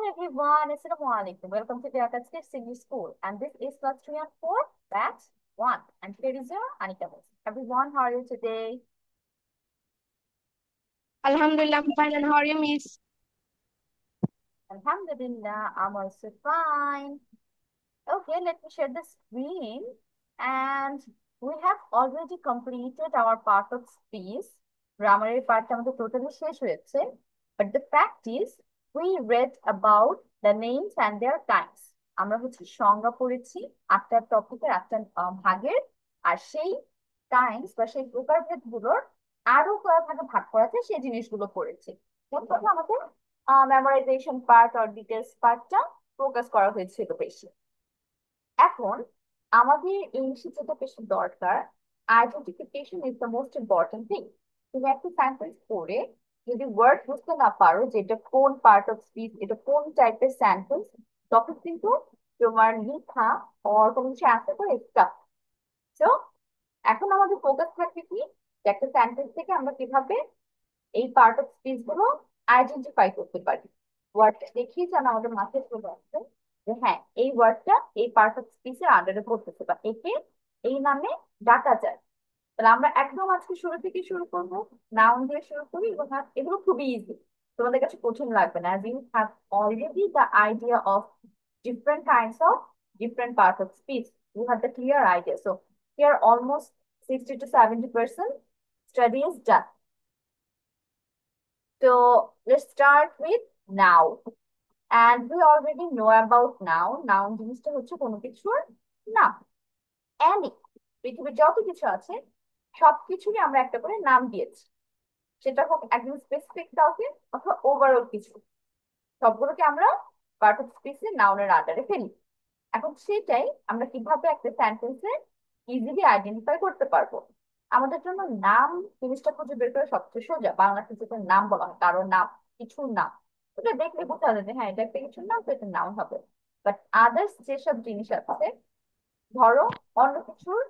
everyone, Assalamu alaikum. Welcome to the Akatsuki Senior School, and this is class 3 and 4, batch 1. And here is your Anika Miss. Everyone, how are you today? Alhamdulillah, I'm fine. And how are you, Miss? Alhamdulillah, I'm also fine. Okay, let me share the screen. And we have already completed our part of speech. Grammar part আমাদের totally শেষ হয়েছে. But the fact is, we read about the names and their kinds. আমরা হচ্ছে সংজ্ঞা পড়েছি একটা টপিকের একটা ভাগের, আর সেই কাইন্ডস বা সেই প্রকারভেদ গুলোর আরো কয়েক ভাগে ভাগ করা আছে সেই জিনিসগুলো পড়েছি। মোট কথা আমাদের মেমোরাইজেশন পার্ট আর ডিটেলস পার্টটা ফোকাস করা হয়েছিল বেশি। এখন আমাদের ইংলিশে যেটা বেশি দরকার, identification is the most important thing. তুমি একটা সেন্টেন্স পড়ে যদি ওয়ার্ড বুঝতে না পারো যে এটা কোন পার্ট অফ স্পিচ, এটা কোন টাইপের সেন্টেন্স, তখন কিন্তু তোমার লেখা or কোনো কিছু অ্যান্সার করে স্টাফ। তো এখন আমাদের ফোকাস থাকবে কি, যে একটা সেন্টেন্স থেকে আমরা কিভাবে এই পার্ট অফ স্পিচ গুলো আইডেন্টিফাই করতে পারি। ওয়ার্ডটা দেখেই যেন আমাদের মাথায় চলে আসছে যে হ্যাঁ, এই ওয়ার্ডটা এই পার্ট অফ স্পিচের আন্ডারে পড়তেছে বা একে এই নামে ডাকা যায়। তাহলে আমরা একদম আজকে শুরু থেকে শুরু করবো, নাউন দিয়ে শুরু করি এবং এগুলো খুবই ইজি, তোমাদের কাছে কঠিন লাগবে না। You have already the idea of different kinds of different parts of speech. You have the clear idea. So here almost 60 to 70% study is done. So let's start with now. And we already know about noun. Noun জিনিসটা হচ্ছে কোনো কিছুর নাম। Any পৃথিবীর যত কিছু আছে সবকিছুরই আমরা একটা করে নাম দিয়েছি, সেটা হোক একদম স্পেসিফিক কাউকে অথবা ওভারঅল কিছু, সবগুলোকে আমরা পার্ট অফ স্পিচের নাউনের আন্ডারে ফেলি। এখন সেটাই আমরা কিভাবে একটা সেন্টেন্সে ইজিলি আইডেন্টিফাই করতে পারবো। আমাদের জন্য নাম জিনিসটা খুঁজে বের করা সবচেয়ে সোজা। বাংলাতে যেটা নাম বলা হয়, কারো নাম, কিছুর নাম, ওটা দেখলে বোঝা যায় যে হ্যাঁ এটা একটা কিছুর নাম, তো এটা নাম হবে। বাট আদার্স যেসব জিনিস আছে, ধরো অন্য কিছুর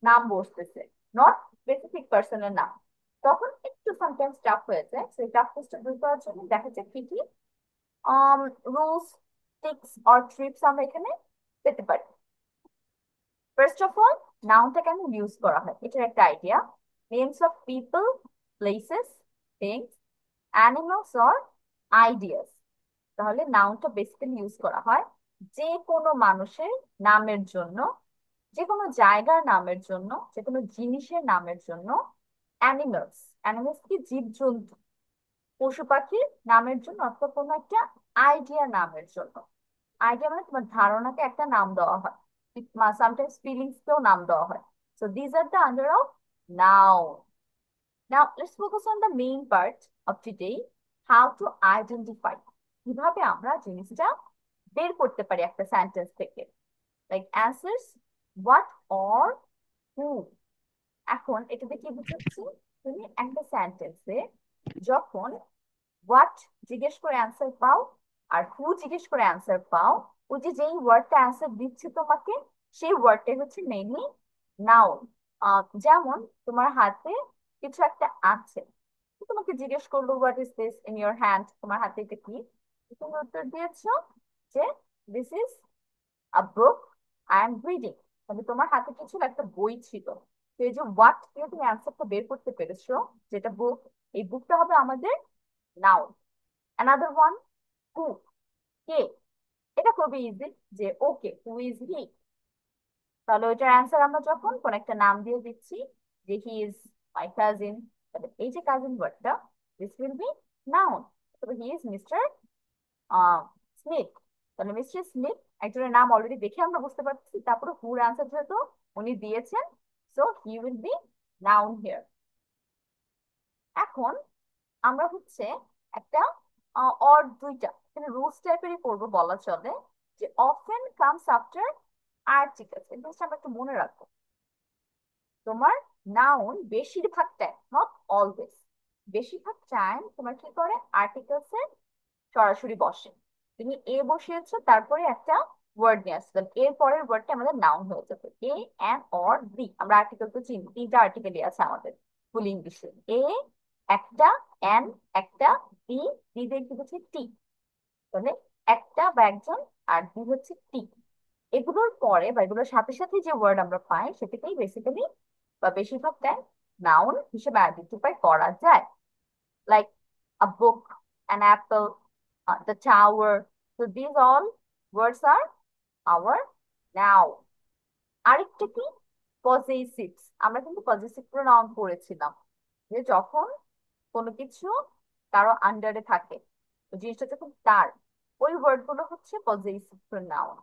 নাম বসতেছে, নট স্পেসিফিক পার্সনের নাম, তখন একটু সামটাইমস টাফ হয়ে যায়। সেই টাফনেসটা দূর করার জন্য দেখা যায় কি কি রুলস, টিক্স অর ট্রিপস আমরা এখানে পেতে পারি। ফার্স্ট অফ অল, নাউনটাকে আমি ইউজ করা হয়, এটার একটা idea. Names of people, places, things, animals or ideas. তাহলে নাউনটা বেসিক্যালি ইউজ করা হয় যে কোনো মানুষের নামের জন্য, যে কোনো জায়গার নামের জন্য, যে কোনো জিনিসের নামের জন্য। অ্যানিমালস, অ্যানিমালস কি জীবজন্তু, পশু পাখির নামের জন্য, অথবা কোনো একটা আইডিয়া নামের জন্য। আইডিয়া মানে তোমার ধারণাকে একটা নাম দেওয়া হয়, সামটাইমস ফিলিংস কেও নাম দেওয়া হয়। So these are the under of noun. Now let's focus on the main part of today, how to identify. কিভাবে আমরা জিনিসটা বের করতে পারি একটা সেন্টেন্স থেকে, like answers, what or who. এখন এটাতে কি বুঝাচ্ছি, তুমি একটা সেন্টেন্সে যখন হোয়াট জিজ্ঞেস করে অ্যান্সার পাও আর হু জিজ্ঞেস করে অ্যান্সার পাও, ওই যে যেই ওয়ার্ডটা অ্যান্সার দিচ্ছে তোমাকে, সেই ওয়ার্ডটাই হচ্ছে মেইনলি নাউন। যেমন তোমার হাতে কিছু একটা আছে, তোমাকে জিজ্ঞেস করলো what is this in your hand, তোমার হাতে এটা কি, তুমি উত্তর দিয়েছো যে this is a book I am reading. মানে তোমার হাতে কিছু একটা বই ছিল। তো এই যে হোয়াট দিয়ে তুমি অ্যান্সারটা বের করতে পেরেছো, যেটা বুক, এই বুকটা হবে আমাদের নাউন। অ্যানাদার ওয়ান, হু, কে। এটা খুবই ইজি, যে ওকে হু ইজ হি, তাহলে ওইটার অ্যান্সার আমরা যখন কোন একটা নাম দিয়ে দিচ্ছি, যে হি ইজ মাই কাজিন, তাহলে এই যে কাজিন ওয়ার্ডটা, দিস উইল বি নাউন। তবে হি ইজ মিস্টার স্মিথ, তাহলে মিস্টার স্মিথ একজনের নাম অলরেডি দেখে আমরা বুঝতে পারছি। তারপরে হুর অ্যান্সার যেহেতু উনি দিয়েছেন, so he will be noun here. এখন আমরা হচ্ছে একটা অর দুইটা এখানে রুলস টাইপেরই করবো বলা চলে, যে অফেন কামস আফটার আর্টিকেলস। এই জিনিসটা আমরা একটু মনে রাখবো। তোমার নাউন বেশিরভাগ টাইম, নট অলওয়েজ, বেশিরভাগ টাইম তোমার কি করে আর্টিকেলস এর সরাসরি বসে। তুমি এ বসিয়েছো, তারপরে একটা ওয়ার্ড নিয়ে আসছো, এর পরের ওয়ার্ডটা আমাদের নাউন হয়ে যাবে। এ, অ্যান, অর, দি। আমরা আর্টিকেল তো চিনি, তিনটা আর্টিকেলই আছে আমাদের ফুল ইংলিশে। এ একটা, অ্যান একটা, দি, দি দিয়ে কি হচ্ছে টি। তাহলে একটা বা একজন, আর দুই হচ্ছে টি। এগুলোর পরে বা এগুলোর সাথে সাথে যে ওয়ার্ড আমরা পাই সেটাকেই বেসিক্যালি বা বেশিরভাগ টাইম নাউন হিসেবে আইডেন্টিফাই করা যায়। Like a book, an Apple, the tower. So these all words are our noun. আরেকটা কি? পজেসিভস। আমরা কিন্তু পজেসিভ প্রোনাউন পড়েছিলাম, যে যখন কোনো কিছু কারো আন্ডারে থাকে, ওই জিনিসটা যখন তার, ওই ওয়ার্ড গুলো হচ্ছে possessive pronoun.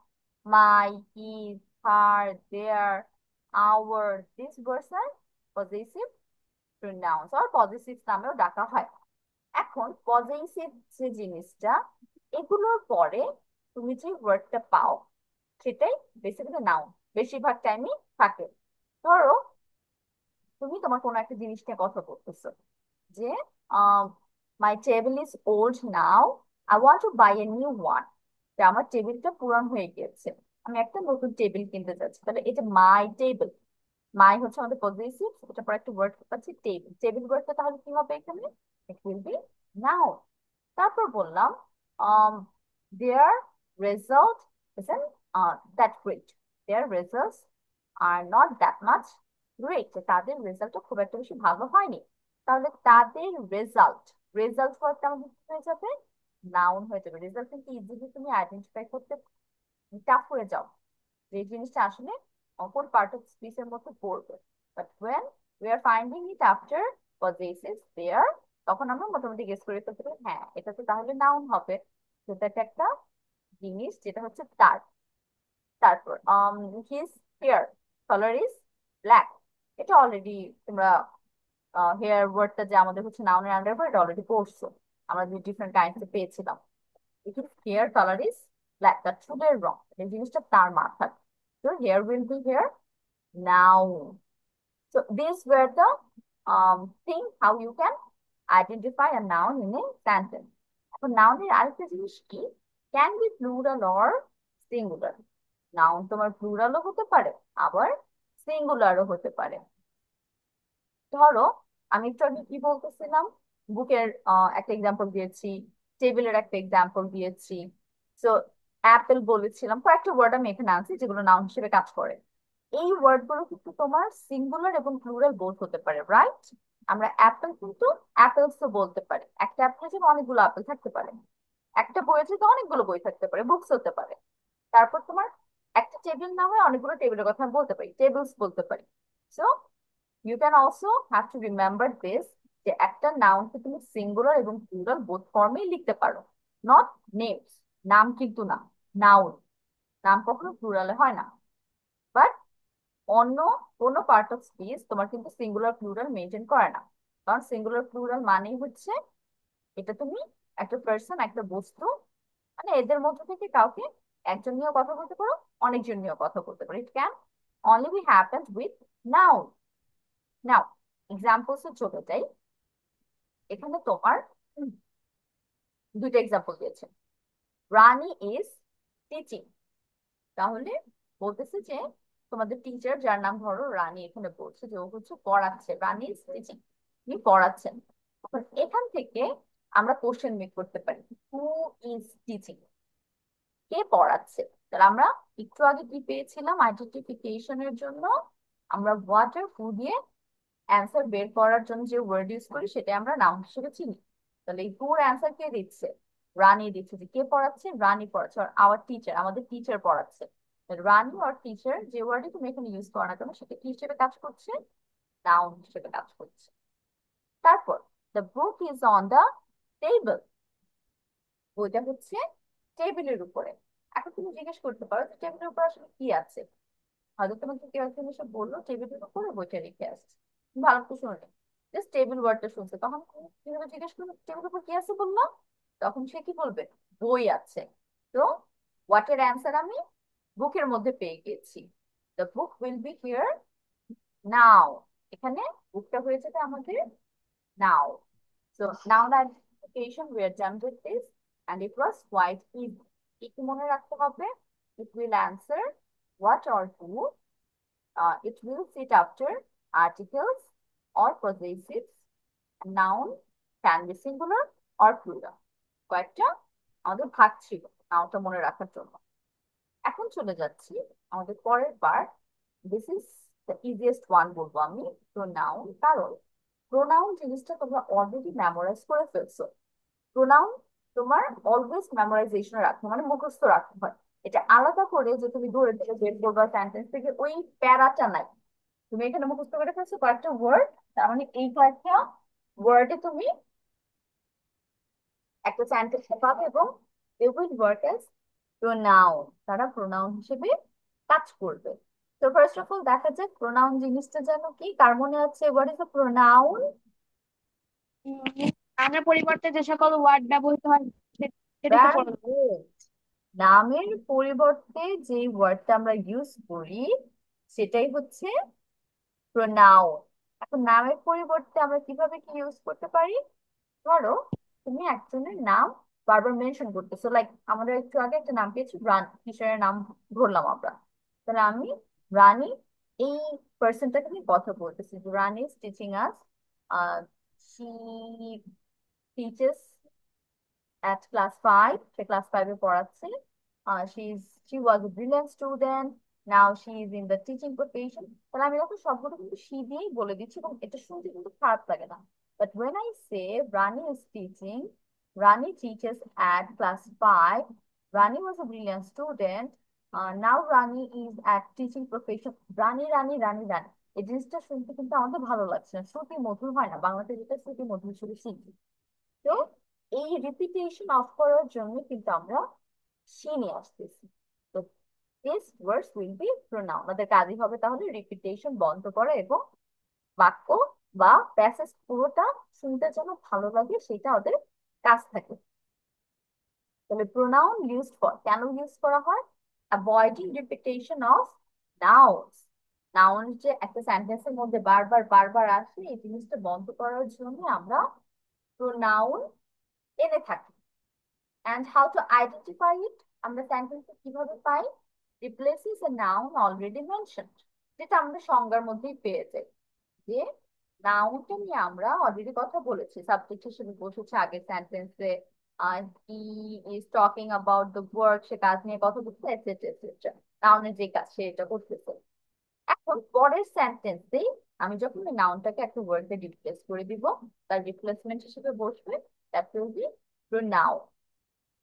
My, his, her, their, our, this words are possessive pronouns আর পজেসিভ নামেও ডাকা হয়। এখন পজেসিভ যে জিনিসটা, এগুলোর পরে তুমি যে ওয়ার্ডটা পাও সেটাই বেসিক্যালি নাউন বেশিরভাগ টাইমই থাকে। ধরো তুমি তোমার কোনো একটা জিনিস নিয়ে কথা বলতেছো, যে my table is old now, I want to buy a new one. আমার টেবিলটা পুরান হয়ে গিয়েছে, আমি একটা নতুন টেবিল কিনতে চাচ্ছি। তাহলে এটা মাই টেবিল, মাই হচ্ছে আমাদের পজিটিভ, এটা পর একটা ওয়ার্ড পাচ্ছি টেবিল। টেবিল ওয়ার্ডটা তাহলে কি হবে এখানে? ইট উইল বি নাউন। তারপর বললাম দেয়ার result isn't that great. Their results are not that much great. তাদের রেজাল্টটা খুব একটা বেশি ভালো হয়নি। তাহলে তাদের রেজাল্ট, রেজাল্ট ওয়ার্ডটা আমাদের কি হয়ে যাবে? নাউন হয়ে যাবে। রেজাল্ট কিন্তু ইজিলি তুমি আইডেন্টিফাই করতে টাফ হয়ে যাও, যে জিনিসটা আসলে কোন পার্ট অফ স্পিচ এর মধ্যে পড়বে। But when we are finding it after possessive there, তখন আমরা মোটামুটি গেস করে ফেলতে পারি, হ্যাঁ এটা তো তাহলে নাউন হবে, যেটা একটা জিনিস যেটা হচ্ছে তার। তারপর his hair colour is black. এটা অলরেডি তোমরা হেয়ার ওয়ার্ডটা যে আমাদের হচ্ছে নাউনের আন্ডার, এটা অলরেডি পড়ছো। আমরা দুই ডিফারেন্ট কাইন্ডস পেয়েছিলাম। His hair colour is black, তার চুলের রং, এই জিনিসটা তার মাথার। তো hair will be hair noun. So these were the thing how you can identify a noun in a sentence. এখন নাউনের আরেকটা জিনিস কি? Can be plural or singular. Noun তোমার প্লুরালও হতে পারে, আবার সিঙ্গুলারও হতে পারে। ধরো আমি একটু আগে কি বলতেছিলাম, বুকের একটা এক্সাম্পল দিয়েছি, টেবিলের একটা এক্সাম্পল দিয়েছি। তো অ্যাপেল বলেছিলাম, কয়েকটা ওয়ার্ড আমি এখানে আনছি যেগুলো নাউন হিসেবে কাজ করে। এই ওয়ার্ড গুলো কিন্তু তোমার সিঙ্গুলার এবং প্লুরাল বোথ হতে পারে, রাইট? আমরা অ্যাপেল কিন্তু অ্যাপেলস তো বলতে পারি, একটা অ্যাপেল যেমন অনেকগুলো অ্যাপেল থাকতে পারে, একটা বইয়ের তো অনেকগুলো বই থাকতে পারে, বুকস হতে পারে। তারপর তোমার একটা টেবিল না হয় অনেকগুলো টেবিলের কথা আমি বলতে পারি, টেবিলস বলতে পারি। So you can also have to remember this, যে একটা নাউনকে তুমি সিঙ্গুলার এবং প্লুরাল বোথ ফর্মেই লিখতে পারো। নট নেমস, নাম কিন্তু না, নাউন। নাম কখনো প্লুরালে হয় না। বাট অন্য কোনো পার্ট অফ স্পিচ তোমার কিন্তু সিঙ্গুলার প্লুরাল মেনটেন করে না। কারণ সিঙ্গুলার প্লুরাল মানেই হচ্ছে এটা তুমি একটা পার্সন, একটা বস্তু, মানে এদের মধ্যে থেকে কাউকে একজন নিয়েও কথা বলতে পারো, অনেকজন নিয়েও কথা বলতে পারো। It can only be happened with noun. Now examples চলে যাই। এখানে তোমার দুইটা এক্সাম্পল দিয়েছে। রানী ইজ টিচিং। তাহলে বলতেছে যে তোমাদের টিচার, যার নাম ধরো রানী, এখানে বলছে যে ও হচ্ছে পড়াচ্ছে, রানী ইজ টিচিং, উনি পড়াচ্ছেন। এখন এখান থেকে আমরা কোশ্চেন মেক করতে পারি, হু ইজ টিচিং, কে পড়াচ্ছে। তাহলে আমরা একটু আগে কি পেয়েছিলাম আইডেন্টিফিকেশনের জন্য? আমরা হোয়াট আর হু দিয়ে অ্যান্সার বের করার জন্য যে ওয়ার্ড ইউজ করি সেটা আমরা নাউন হিসেবে চিনি। তাহলে এই পুর অ্যান্সার কে দিচ্ছে? রানী দিচ্ছে। যে কে পড়াচ্ছে? রানী পড়াচ্ছে। আর আওয়ার টিচার, আমাদের টিচার পড়াচ্ছে। রানী আর টিচার যে ওয়ার্ডে তুমি এখানে ইউজ করো না কেন, সেটা কি হিসেবে কাজ করছে? নাউন হিসেবে কাজ করছে। তারপর the book is on the table, বইটা হচ্ছে টেবিলের উপরে। এখন তুমি জিজ্ঞেস করতে পারো যে টেবিলের উপর আসলে কি আছে। হয়তো তোমাকে কেউ একজন এসে বললো টেবিলের উপরে বইটা রেখে আসছে, তুমি ভালো করে শুনে জাস্ট টেবিল ওয়ার্ডটা শুনছে, তখন তুমি কিভাবে জিজ্ঞেস করবে টেবিলের উপর কি আছে বললো? তখন সে কি বলবে? বই আছে। তো হোয়াটের অ্যান্সার আমি বুকের মধ্যে পেয়ে গেছি। The book will be here নাও। এখানে বুকটা হয়ে যাবে আমাদের নাও। So now that identification we are done with this, and it was quite easy. একটু মনে রাখতে হবে, it will answer what or who. It will sit after articles or possessives. Noun can be singular or plural. কয়েকটা আমাদের ভাগ ছিল। নাউটা মনে রাখার জন্য। এখন চলে যাচ্ছি আমাদের পরের part. This is the easiest one বলবো আমি, প্রোনাউন। কারণ প্রোনাউন জিনিসটা তোমরা অলরেডি মেমোরাইজ করে ফেলছো। প্রোনাউন তোমার অলওয়েজ মেমোরাইজেশনে রাখতে মানে মুখস্থ রাখতে হয়। এটা আলাদা করে যে তুমি ধরে থেকে বের করবা সেন্টেন্স থেকে, ওই প্যারাটা নাই। তুমি এখানে মুখস্থ করে ফেলছো কয়েকটা ওয়ার্ড, তার মানে এই কয়েকটা ওয়ার্ডে তুমি একটা সেন্টেন্স পাবে এবং they will work as pronoun, তারা প্রোনাউন হিসেবে কাজ করবে। তো ফার্স্ট অফ অল দেখা যাক প্রোনাউন জিনিসটা যেন কি, কার মনে আছে হোয়াট ইজ আ প্রোনাউন? নামের পরিবর্তে যে সকল ওয়ার্ড ব্যবহৃত হয় সেটা একটু ভেরি পড়ো। গুড। নামের পরিবর্তে যে ওয়ার্ডটা আমরা ইউজ করি সেটাই হচ্ছে প্রোনাউন। এখন নামের পরিবর্তে আমরা কিভাবে কি ইউজ করতে পারি? ধরো তুমি একজনের নাম বারবার মেনশন করতেছো, লাইক আমাদের একটু আগে একটা নাম পেয়েছি রানী, কিশোরের নাম ধরলাম আমরা। তাহলে আমি রানী, এই পার্সনটাকে নিয়ে কথা বলতেছি, Rani is teaching us, she teaches at class 5, সে ক্লাস 5 এ পড়াচ্ছে। she was a brilliant student, now she is in the teaching profession। তাহলে আমি যখন সবগুলো কিন্তু she দিয়েই বলে দিচ্ছি এবং এটা শুনতে কিন্তু খারাপ লাগে না। But when I say Rani is teaching, Rani teaches at class 5, Rani was a brilliant student, now Rani is at teaching profession। রানী রানী রানী রানী, এই জিনিসটা শুনতে কিন্তু আমাদের ভালো লাগছে না, শ্রুতি মধুর হয় না, বাংলাতে যেটা শ্রুতি মধুর হিসেবে শিখি। তো এই রিপিটেশন অফ করার জন্য কিন্তু আমরা সে নিয়ে আসতেছি। তো this words will be pronoun. আমাদের কাজই হবে তাহলে রিপিটেশন বন্ধ করা এবং বাক্য বা প্যাসেজ পুরোটা শুনতে যেন ভালো লাগে সেটা ওদের কাজ থাকে। তাহলে প্রোনাউন ইউজ ফর, কেন ইউজ করা হয়? Avoiding repetition of nouns. Noun যে একটা সেন্টেন্সের মধ্যে বারবার বারবার আসে, এই জিনিসটা বন্ধ করার জন্য আমরা প্রোনাউন এনে থাকি। And how to identify it? আমরা সেন্টেন্সে কিভাবে পাই? Replaces a noun already mentioned, যেটা আমরা সংজ্ঞার মধ্যেই পেয়ে যাই। যে নাউনটা নিয়ে আমরা অলরেডি কথা বলেছি, সাবজেক্ট হিসেবে বসেছে আগের সেন্টেন্সে, he is talking about the work, সে কাজ নিয়ে কথা বলছে, এটসেট্রা এটসেট্রা। নাউনের যে কাজ সে এটা করতেছে। এখন পরের সেন্টেন্সে আমি যখন এই নাউনটাকে একটা ওয়ার্ড দিয়ে রিপ্লেস করে দিব, তার রিপ্লেসমেন্ট হিসেবে বসবে দ্যাট উইল বি প্রোনাউন।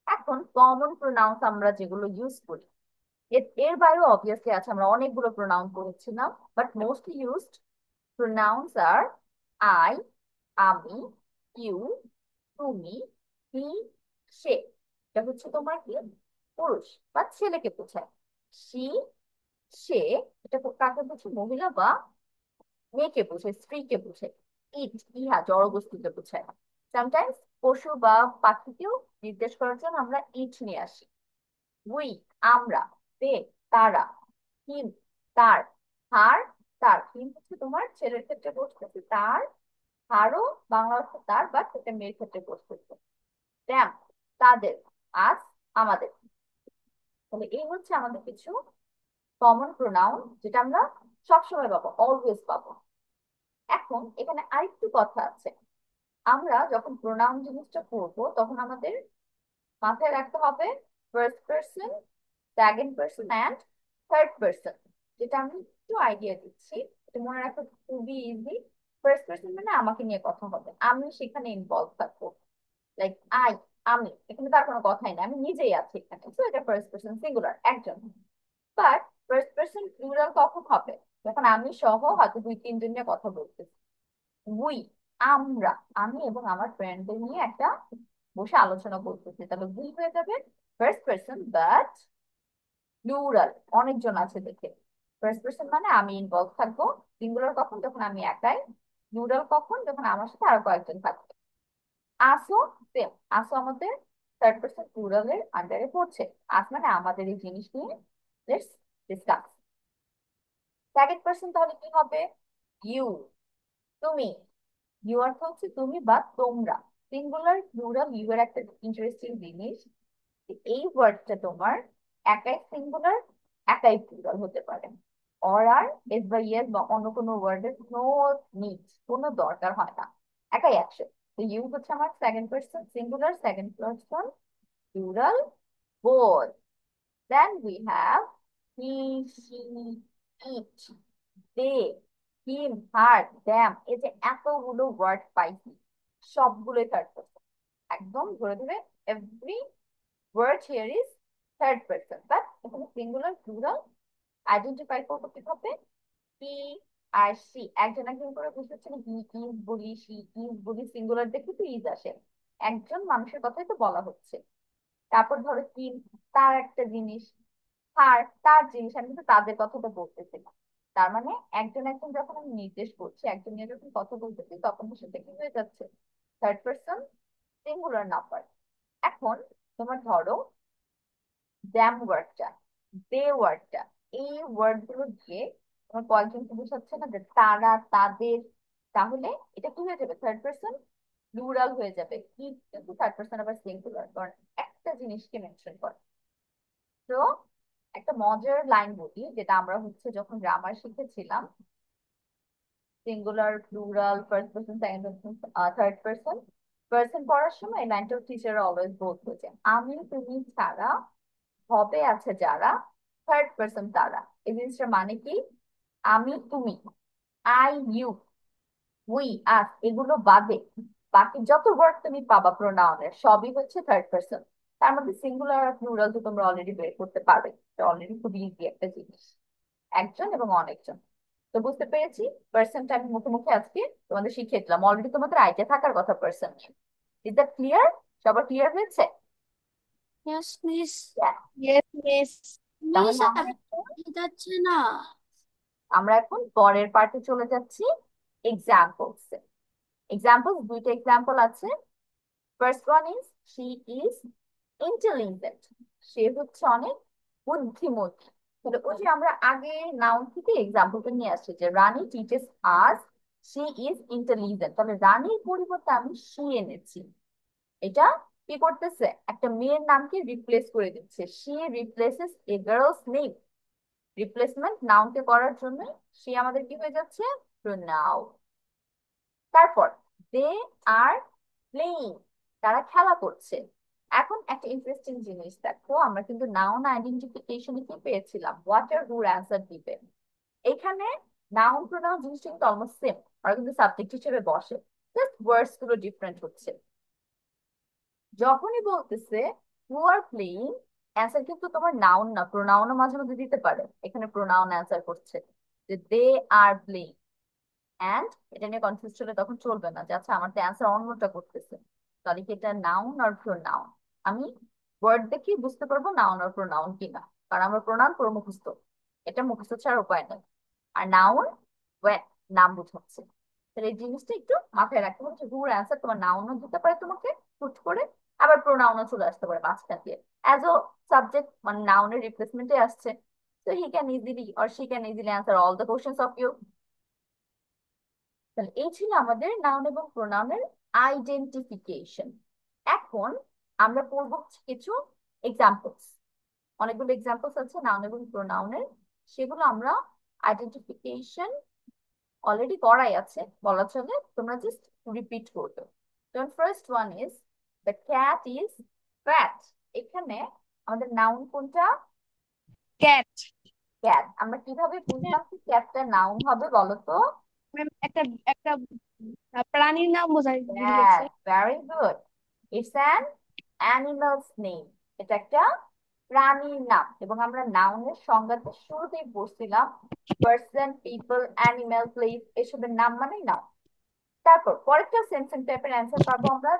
এখন কমন প্রোনাউন্স আমরা যেগুলো ইউজ করি, এর এর বাইরেও অবভিয়াসলি আছে, আমরা অনেকগুলো প্রোনাউন করেছিলাম, but mostly used pronouns are I, আমি, ইউ, তুমি, হি, সে। এটা হচ্ছে তোমার কি, পুরুষ বা ছেলেকে বোঝায়। সি, সে, এটা কাকে বোঝায়, মহিলা বা মেয়েকে বোঝায়, স্ত্রীকে বোঝায়। ইট, ইহা জড়বস্তুকে বোঝায়। সামটাইমস পশু বা পাখিকেও নির্দেশ করার জন্য আমরা ইট নিয়ে আসি। উই, আমরা, দে, তারা, হিম, তার, হার, তার। হিম হচ্ছে তোমার ছেলের ক্ষেত্রে বসতেছে, তার, হারও বাংলা অর্থ তার, বাট এটা মেয়ের ক্ষেত্রে বসতেছে। দ্যাম, তাদের, আজ, আমাদের। তাহলে এই হচ্ছে আমাদের কিছু কমন প্রোনাউন যেটা আমরা সবসময় পাবো, অলওয়েজ পাবো। এখন এখানে আরেকটু কথা আছে, আমরা যখন প্রোনাউন জিনিসটা করবো তখন আমাদের মাথায় রাখতে হবে first person, second person and third person. যেটা আমি একটু আইডিয়া দিচ্ছি, এটা মনে রাখা খুবই ইজি। ফার্স্ট পার্সন মানে আমাকে নিয়ে কথা হবে, আমি সেখানে ইনভলভ থাকবো, লাইক আই, আমি, এখানে তার কোনো কথাই না, আমি নিজেই আছি এখানে, তো এটা ফার্স্ট পার্সন সিঙ্গুলার, একজন। বাট ফার্স্ট পার্সন প্লুরাল কখন হবে? যখন আমি সহ হয়তো দুই তিনজন নিয়ে কথা বলতেছি। উই, আমরা, আমি এবং আমার ফ্রেন্ডদের নিয়ে একটা বসে আলোচনা করতেছি, তাহলে উই হয়ে যাবে ফার্স্ট পার্সন, বাট প্লুরাল, অনেকজন আছে দেখে। ফার্স্ট পার্সন মানে আমি ইনভলভ থাকবো। সিঙ্গুলার কখন? যখন আমি একাই। প্লুরাল কখন? যখন আমার সাথে আরো কয়েকজন থাকবে। আসো, সেম, আসো আমাদের থার্ড পার্সন প্লুরালের আন্ডারে পড়ছে। আস মানে আমাদের এই জিনিস নিয়ে লেটস ডিসকাস। সেকেন্ড পার্সন তাহলে কি হবে? ইউ, তুমি। ইউ অর্থ হচ্ছে তুমি বা তোমরা। সিঙ্গুলার প্লুরাল ইউ এর একটা ইন্টারেস্টিং জিনিস, এই ওয়ার্ডটা তোমার একাই সিঙ্গুলার, একাই প্লুরাল হতে পারে। অর আর, এস বা ইয়েস বা অন্য কোনো ওয়ার্ডের নো নিড, কোনো দরকার হয় না, একাই অ্যাকশন। তো ইউ হচ্ছে আমার second person singular, second person plural, both. Then we have he, she, it, they, him, her, them. এই যে এতগুলো ওয়ার্ড পাইছি সবগুলোই থার্ড পারসন, একদম ধরে ধরে every word here is third person. But এখানে সিঙ্গুলার প্লুরাল আইডেন্টিফাই করবো কিভাবে? হি আর সি একজন একজন করে বুঝতে না, হি ইজ বলি, সি ইজ বলি, সিঙ্গুলার দেখে তো ইজ আসে, একজন মানুষের কথাই তো বলা হচ্ছে। তারপর ধরো কি, তার একটা জিনিস, তার তার জিনিস, আমি কিন্তু তাদের কথাটা বলতেছি না। তার মানে একজন একজন যখন আমি নির্দেশ করছি, একজন নিয়ে যখন কথা বলতেছি, তখন তো সেটা কি হয়ে যাচ্ছে? Third person singular number. এখন তোমার ধরো দ্যাম ওয়ার্ডটা, দে ওয়ার্ডটা, এই ওয়ার্ড গুলো দিয়ে তোমার কয়েকজনকে বোঝাচ্ছে না যে তারা, তাদের, তাহলে এটা কি হয়ে যাবে? থার্ড পার্সন প্লুরাল হয়ে যাবে। কি কিন্তু থার্ড পার্সন আবার সিঙ্গুলার, কারণ একটা জিনিসকে মেনশন করে। তো একটা মজার লাইন বলি, যেটা আমরা হচ্ছে যখন গ্রামার শিখেছিলাম, singular plural first person second person third person, person পড়ার সময় এই লাইনটা টিচার অলওয়েজ বলতো যে আমি তুমি ছাড়া হবে আছে যারা, থার্ড পার্সন তারা। এই জিনিসটার মানে কি? আমি তুমি, আই ইউ, উই আস, এগুলো বাদে বাকি যত ওয়ার্ড তুমি পাবা প্রোনাউনের সবই হচ্ছে থার্ড পার্সন। তার মধ্যে সিঙ্গুলার আর প্লুরাল তো তোমরা অলরেডি বের করতে পারবে, এটা অলরেডি খুব ইজি একটা জিনিস, একজন এবং অনেকজন। তো বুঝতে পেরেছি, পার্সনটা আমি মুখে মুখে আজকে তোমাদের শিখিয়ে দিলাম, অলরেডি তোমাদের আইডিয়া থাকার কথা পার্সন। Is that clear? সবার ক্লিয়ার হয়েছে? Yes miss. Yeah. Yes miss. Miss তাহলে আমরা যাচ্ছে না। আমরা এখন পরের পার্টে চলে যাচ্ছি, এক্সাম্পলস। এক্সাম্পলস দুইটা এক্সাম্পল আছে। First one is she is intelligent, সে হচ্ছে অনেক বুদ্ধিমতী। তাহলে ওই যে আমরা আগে নাউন থেকে এক্সাম্পলটা নিয়ে আসছি যে Rani teaches us she is intelligent, তাহলে রানীর পরিবর্তে আমি শি এনেছি। এটা কি করতেছে? একটা মেয়ের নামকে রিপ্লেস করে দিচ্ছে, she replaces a girl's name. Replacement নাউনকে করার জন্য সে আমাদের কি হয়ে যাচ্ছে? প্রোনাউন। তারপর দে আর প্লেইং, তারা খেলা করছে। এখন একটা ইন্টারেস্টিং জিনিস দেখো, আমরা কিন্তু নাউন আইডেন্টিফিকেশনে কি পেয়েছিলাম? হোয়াট আর হুর অ্যান্সার দিবে। এখানে নাউন প্রোনাউন জিনিসটা কিন্তু অলমোস্ট সেম, ওরা কিন্তু সাবজেক্ট হিসেবে বসে, জাস্ট ওয়ার্ডস গুলো ডিফারেন্ট হচ্ছে। যখনই বলতেছে হু আর প্লেইং, অ্যান্সার কিন্তু তোমার নাউন না, প্রোনাউনও মাঝে মধ্যে দিতে পারে। এখানে প্রোনাউন অ্যান্সার করছে যে দে আর প্লেইং। এন্ড এটা নিয়ে কনফিউজ হলে তখন চলবে না যে আচ্ছা আমার তো অ্যান্সার অন্যটা করতেছে, তাহলে কি এটা নাউন আর প্রোনাউন? আমি ওয়ার্ড দেখি বুঝতে পারবো নাউন আর প্রোনাউন কিনা, কারণ আমরা প্রোনাউন পুরো মুখস্থ, এটা মুখস্থ ছাড়া উপায় নেই। আর নাউন ওয়ে নাম বুঝাচ্ছে। তাহলে এই জিনিসটা একটু মাথায় রাখতে হবে যে হুর অ্যান্সার তোমার নাউনও দিতে পারে তোমাকে হুট করে, আবার প্রোনাউনও চলে আসতে পারে মাঝখান দিয়ে অ্যাজ ও সাবজেক্ট, মানে নাউনের রিপ্লেসমেন্টে আসছে। So he can easily or she can easily answer all the questions of you. তাহলে এই ছিল আমাদের নাউন এবং প্রোনাউনের আইডেন্টিফিকেশন। এখন আমরা পড়ব হচ্ছে কিছু এক্সাম্পলস, অনেকগুলো এক্সাম্পলস আছে নাউন এবং প্রোনাউনের, সেগুলো আমরা আইডেন্টিফিকেশন অলরেডি করাই আছে বলা চলে, তোমরা জাস্ট রিপিট করবে। যেমন first one is the cat is fat. এখানে আমাদের নাউন কোনটা? ক্যাট। ক্যাট। আমরা কিভাবে বুঝলাম কি ক্যাটটা নাউন হবে বলো তো? একটা একটা প্রাণীর নাম বোঝাই বুঝাইছে। Yes, very good. It's an animal's name. এটা একটা প্রাণীর নাম, এবং আমরা নাউনের সংজ্ঞাতে শুরুতেই পড়ছিলাম পার্সন, পিপল, অ্যানিমেল, প্লেস, এসবের নাম মানেই নাউন। তারপর পরেরটা সেন্টেন্স টাইপের অ্যান্সার পাবো আমরা,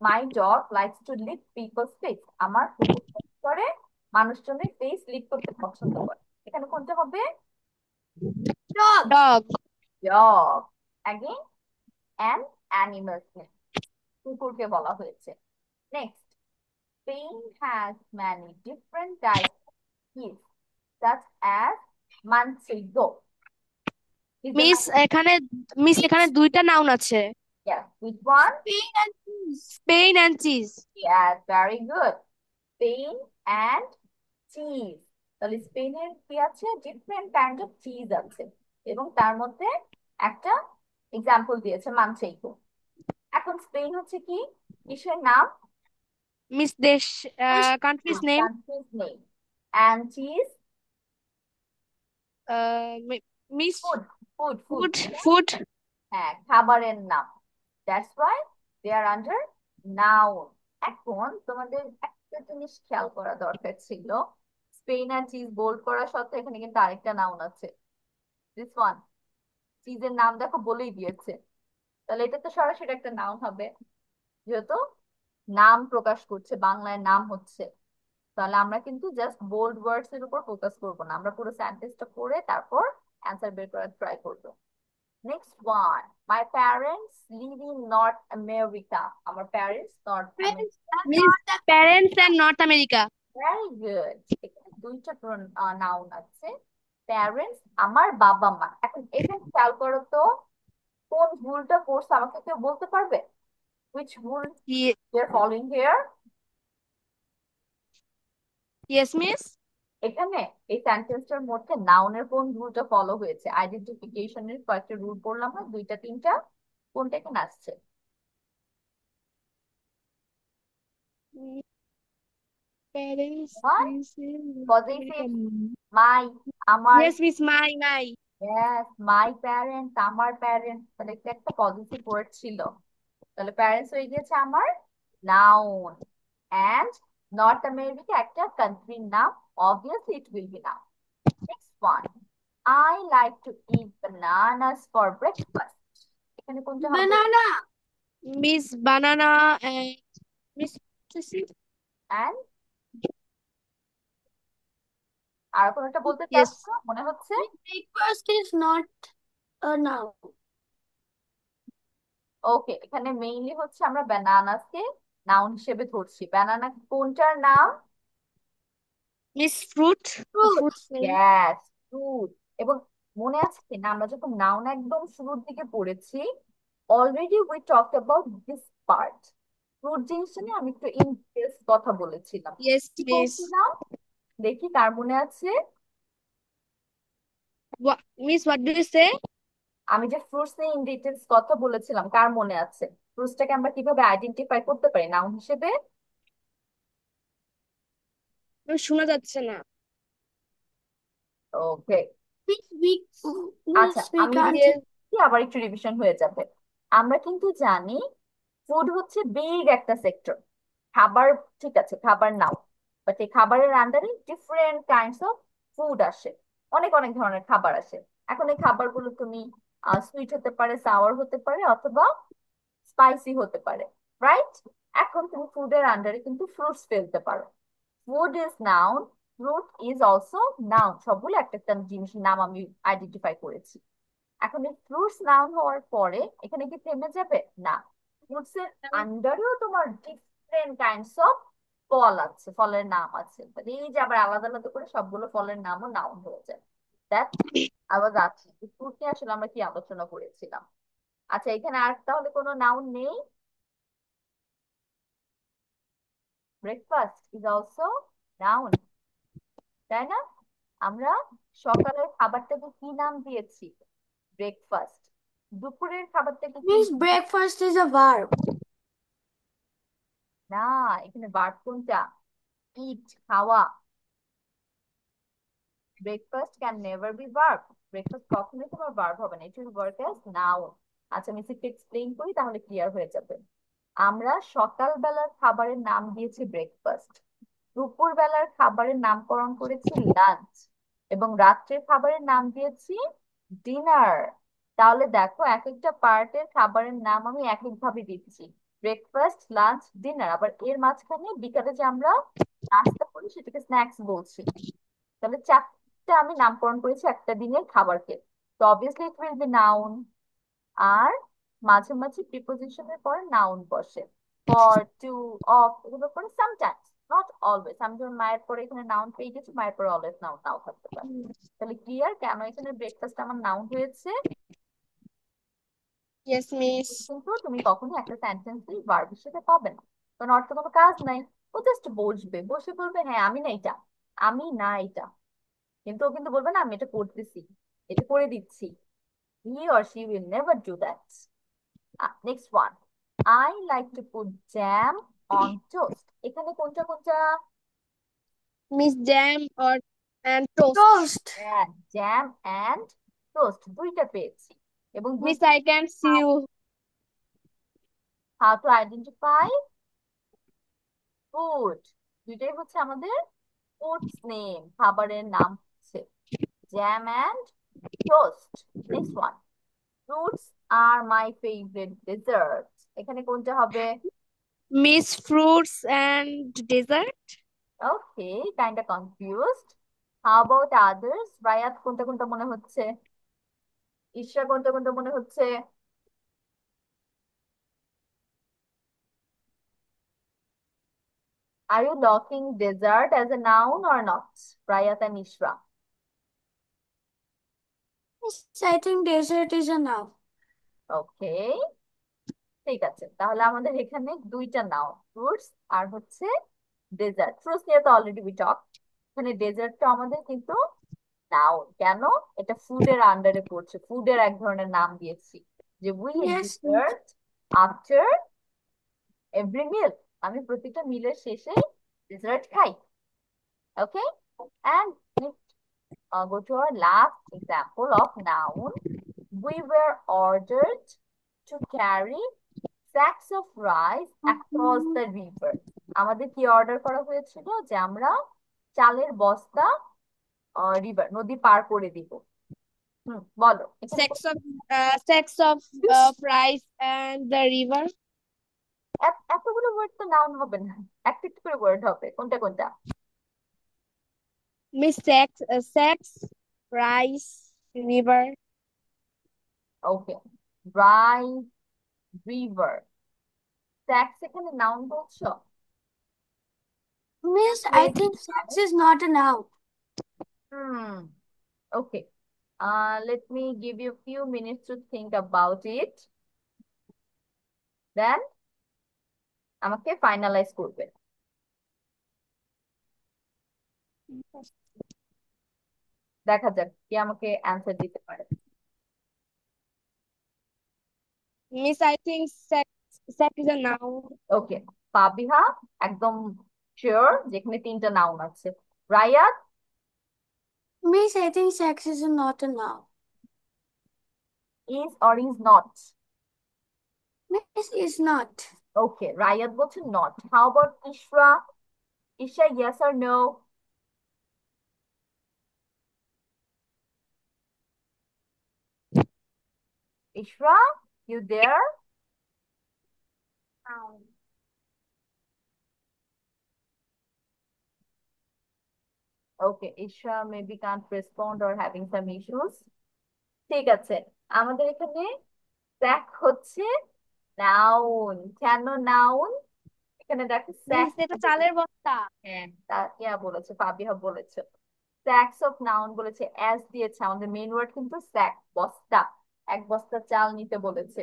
my dog likes to lick peoples face. আমার কুকুর কি করে? মানুষজনের ফেস লিক করতে পছন্দ করে। এখানে কোনটা হবে? Dog. Dog. Dog. Again an animals name, কুকুরকে বলা হয়েছে। Next, Spain has many different types of cheese, such as Manchego. Is the miss এখানে মিস এখানে দুইটা নাউন আছে, yes, which one? Spain and cheese. Spain and cheese. Yes, very good. Spain and cheese. তাহলে স্পেনের কি আছে? Different kind of cheese আছে, এবং তার মধ্যে একটা এক্সাম্পল দিয়েছে মানচেইকো। এখন স্পেন হচ্ছে কি, কিসের নাম? Miss Desh, country's Food, name. country's name. And cheese, Miss food, food, food, তাই না? food. হ্যাঁ, খাবারের নাম। That's why they are under noun. এখন তোমাদের একটা জিনিস খেয়াল করা দরকার ছিল, স্পেন আর চিজ বোল্ড করা সত্ত্বেও এখানে কিন্তু আরেকটা নাউন আছে, দিস ওয়ান। চিজের নাম দেখো বলেই দিয়েছে, তাহলে এটা তো সরাসরি একটা নাউন হবে, যেহেতু নাম প্রকাশ করছে, বাংলায় নাম হচ্ছে। তাহলে আমরা কিন্তু জাস্ট বোল্ড ওয়ার্ডস এর উপর ফোকাস করবো না, আমরা পুরো সেন্টেন্সটা পড়ে তারপর অ্যান্সার বের করার ট্রাই করবো। Next one. My parents live in North America. Our parents, North Friends America. and Miss not parents and North America. Very good. এখানে দুইটা নাউন আছে। প্যারেন্টস আমার বাবা মা। এখন এখানে খেয়াল করো তো, কোন ভুলটা করছে আমাকে কেউ বলতে পারবে? Which rule Ye- we are following here? yes, Miss. এখানে এই সেন্টেন্সটার মধ্যে নাউনের কোন রুলটা ফলো হয়েছে? আইডেন্টিফিকেশনের কয়েকটা রুল পড়লাম না, দুইটা তিনটা, কোনটা এখানে আসছে? Parents One, is in North positive, America. মাই, আমার। Yes, Miss. My. Yes, my parents, আমার প্যারেন্টস, তাহলে এটা একটা পজিটিভ ওয়ার্ড ছিল, তাহলে প্যারেন্টস হয়ে গেছে আমার নাউন। এন্ড নর্থ আমেরিকা একটা কান্ট্রির নাম, obviously it will be noun. Next one, I like to eat bananas for breakfast. এখানে কোনটা হবে? banana. Miss Banana and Miss Sissy. And আর কোনটা বলতে চাচ্ছ Yes. মনে হচ্ছে? Breakfast is not a noun. ওকে, এখানে মেইনলি হচ্ছে আমরা ব্যানানাসকে নাউন হিসেবে ধরছি। ব্যানানা কোনটার নাম? Miss Fruit. The Fruit. fruit's name. Gas, fruit. এবং মনে আছে কিনা আমরা যখন নাউন একদম শুরুর দিকে পড়েছি, already we talk about this part, fruit জিনিসটা নিয়ে আমি একটু ইন ডিটেলস কথা বলেছিলাম। Yes, কি Miss. বলছিলাম দেখি কার মনে আছে? Miss, what do you say? আমি যে ফ্রুটস নিয়ে ইন ডিটেলস কথা বলেছিলাম, কার মনে আছে? ফ্রুটসটাকে আমরা কিভাবে আইডেন্টিফাই করতে পারি নাউন হিসেবে? শোনা যাচ্ছে না। ওকে, We আচ্ছা we আমি can't. Yes. কি আবার একটু রিভিশন হয়ে যাবে। আমরা কিন্তু জানি ফুড হচ্ছে বিগ একটা সেক্টর, খাবার, ঠিক আছে, খাবার নাও, বাট এই খাবারের আন্ডারে ডিফারেন্ট কাইন্ডস অফ ফুড আসে, অনেক অনেক ধরনের খাবার আসে। এখন এই খাবারগুলো তুমি সুইট হতে পারে, সাওয়ার হতে পারে, অথবা স্পাইসি হতে পারে, রাইট? এখন তুমি ফুডের আন্ডারে কিন্তু ফ্রুটস ফেলতে পারো। Food is noun, fruit is also noun, সবগুলো একটা একটা জিনিসের নাম আমি আইডেন্টিফাই করেছি। এখন এই ফ্রুটস নাউন হওয়ার পরে এখানে কি থেমে যাবে? না, ফ্রুটস এর আন্ডারেও তোমার ডিফারেন্ট কাইন্ডস অফ ফল আছে, ফলের নাম আছে, মানে এই যে আবার আলাদা আলাদা করে সবগুলো ফলের নামও নাউন হয়ে যায়। That I was asking, fruit নিয়ে আসলে আমরা কি আলোচনা করেছিলাম। আচ্ছা, এখানে আর তাহলে কোনো নাউন নেই? ব্রেকফাস্ট ইজ অলসো নাউন, তাই না? আমরা সকালের খাবারটাকে কি নাম দিয়েছি? ব্রেকফাস্ট। দুপুরের খাবারটাকে কি? Means breakfast is a verb. না, এখানে ভার্ব কোনটা? ইট, খাওয়া। Breakfast can never be verb. Breakfast কখনোই তোমার ভার্ব হবে না, it will work as noun. আচ্ছা আমি একটু এক্সপ্লেইন করি তাহলে ক্লিয়ার হয়ে যাবে। আমরা সকালবেলার খাবারের নাম দিয়েছি ব্রেকফাস্ট, দুপুর বেলার খাবারের নামকরণ করেছি লাঞ্চ, এবং রাত্রের খাবারের নাম দিয়েছি ডিনার। তাহলে দেখো এক একটা পার্টের খাবারের নাম আমি এক এক ভাবে দিচ্ছি, ব্রেকফাস্ট, লাঞ্চ, ডিনার। আবার এর মাঝখানে বিকালে যে আমরা নাস্তা করি সেটাকে স্ন্যাক্স বলছি। তাহলে চারটা আমি নামকরণ করেছি একটা দিনের খাবারকে, তো obviously it will be noun. আর মাঝে মাঝে প্রিপোজিশনের পরে নাউন বসে, ফর, টু, অফ, এগুলো পরে সামটাইমস, নট অলওয়েজ। আমি যেমন মায়ের পরে এখানে নাউন পেয়ে গেছি, মায়ের পরে অলওয়েজ নাউন নাও থাকতে পারে। তাহলে ক্লিয়ার কেন এখানে ব্রেকফাস্ট আমার নাউন হয়েছে? Yes, Miss. কিন্তু তুমি কখনো একটা সেন্টেন্স ভার্ব হিসেবে পাবে না, কারণ অর্থ কোনো কাজ নাই। ও জাস্ট বসবে, বসে বলবে হ্যাঁ আমি না এটা, আমি না এটা, কিন্তু ও কিন্তু বলবে না আমি এটা করতেছি, এটা করে দিচ্ছি। He or she will never do that. Next one. I like to put jam on toast. এখানে কোনটা কোনটা? Miss jam or and toast. Toast. Jam and toast দুইটা পেয়েছি এবং Miss, দুইটা I can see you. How to identify food, দুইটাই হচ্ছে আমাদের ফুডস নেম, খাবারের নাম হচ্ছে jam and toast. Next one, fruits are my favourite dessert. এখানে কোনটা হবে? Miss, fruits and dessert. Okay, kinda confused. How about others? Raiyat কোনটা কোনটা মনে হচ্ছে? ঈশা কোনটা কোনটা মনে হচ্ছে? Are you locking dessert as a noun or not? Rayat and Ishra. Yes, I think dessert is a noun. Okay, ঠিক আছে, তাহলে আমাদের এখানে দুইটা নাউন, ফ্রুটস আর হচ্ছে ডেজার্ট। ফ্রুটস নিয়ে তো অলরেডি উই টক, এখানে ডেজার্টটা আমাদের কিন্তু নাউন। কেন? এটা ফুডের আন্ডারে পড়ছে, ফুডের এক ধরনের নাম দিয়েছি, যে we eat Yes, dessert after every meal. আমি প্রতিটা মিলের শেষে ডেজার্ট খাই। ওকে, and go to our last example of noun. We were ordered to carry sacks of rice across the river. আমাদের কি অর্ডার করা হয়েছিল? যে আমরা চালের বস্তা রিভার, নদী পার করে দিব। বলো এখানে Sacks of rice and the river. এতগুলো ওয়ার্ড তো নাউন হবে না, একটা একটা করে ওয়ার্ড হবে। কোনটা কোনটা? Miss, sacks, rice, river. ওকে, রাইস, রিভার, স্যাক্স এখানে নাউন বলছো? Miss, I think sex is not a noun. Hmm, okay. Let me give you a few minutes to think about it. Then আমাকে finalise করবে। দেখা যাক কে আমাকে answer দিতে পারে। Miss, I think sack is a noun. ওকে, ফাবিহা একদম sure যেখানে তিনটা নাউন আছে। Rayat? Miss, I think sex is not a noun. Is or is not? Miss, is not. Okay, Rayat বলছে not. How about Ishra? Isha, yes or no? Ishra, you there? Noun. Okay, Isha maybe can't respond or having some issues. ঠিক আছে, আমাদের এখানে sec হচ্ছে noun. কেন noun? এখানে দেখো sec. Miss, এটা চালের বস্তা। হ্যাঁ, তা ইয়া বলেছে, ফাবিহা বলেছে স্যাক্স অফ নাউন বলেছে, অ্যাস দিয়েছে। আমাদের মেইন ওয়ার্ড কিন্তু স্যাক, বস্তা, এক বস্তা চাল নিতে বলেছে।